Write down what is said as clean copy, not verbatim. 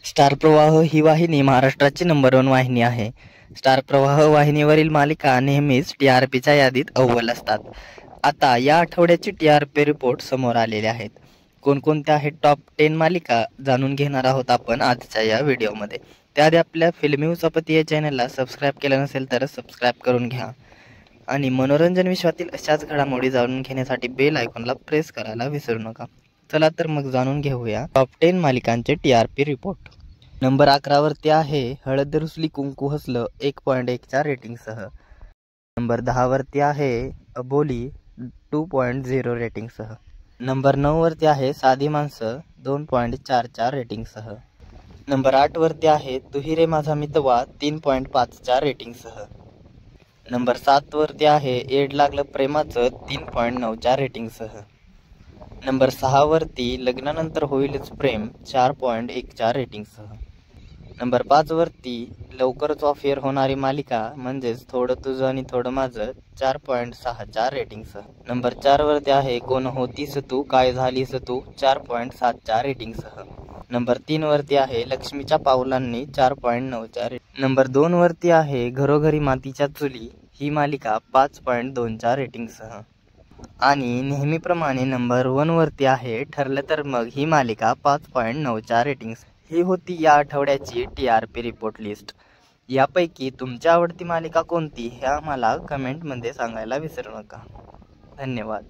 Star प्रवाह ही वाहिनी महाराष्ट्राची नंबर 1 वाहिनी आहे. स्टार प्रवाह वाहिनीवरील मालिका नेहमीच TRPच्या यादीत अव्वल असतात. आता या आठवड्याचे TRP रिपोर्ट समोर आलेले आहेत. कोणकोणत्या आहेत टॉप 10 मालिका जाणून घेणार आहोत आपण आजच्या या व्हिडिओमध्ये. त्याआधी आपल्या फिल्मी उचापती या चॅनलला सबस्क्राईब केलं नसेल तर सबस्क्राईब करून घ्या आणि मनोरंजन विश्वातील अशाच घडामोडी जाणून घेण्यासाठी बेल आयकॉनला प्रेस करायला विसरू नका. चला तर मग जाणून घेऊया टॉप 10 मालिकांचे TRP रिपोर्ट. नंबर 11 वरती आहे हळद रुसली कुंकू हसलं 1.1च्या रेटिंगसह. नंबर 10 वरती आहे अबोली 2.0 रेटिंगसह. नंबर 9 वरती आहे साधी माणसं 2.4च्या रेटिंगसह. नंबर 8 वरती आहे तुही रे माझा मितवा 3.5च्या रेटिंगसह. नंबर 7 वरती आहे येड लागलं प्रेमाचं 3.9च्या रेटिंगसह. नंबर 6 वरती लग्नानंतर होईलच प्रेम 4.1च्या रेटिंगसह. नंबर 5 वरती लवकरच ऑफर होणारी मालिका म्हणजेच थोडं तुझं आणि थोडं माझं 4.6च्या रेटिंगसह. नंबर 4 वरती आहे कोण होतीस तू काय झालीस तू 4.7च्या रेटिंगसह. नंबर 3 वरती आहे लक्ष्मीच्या पावलांनी 4.9च्या रेटिंग. नंबर 2 वरती आहे घरोघरी मातीच्या चुली ही मालिका 5.2च्या रेटिंगसह. आणि नेहमीप्रमाणे नंबर 1 वरती आहे ठरलं तर मग ही मालिका 5.9च्या रेटिंग्स. ही होती या आठवड्याची TRP रिपोर्ट लिस्ट. यापैकी तुमची आवडती मालिका कोणती हे आम्हाला कमेंटमध्ये सांगायला विसरू नका. धन्यवाद.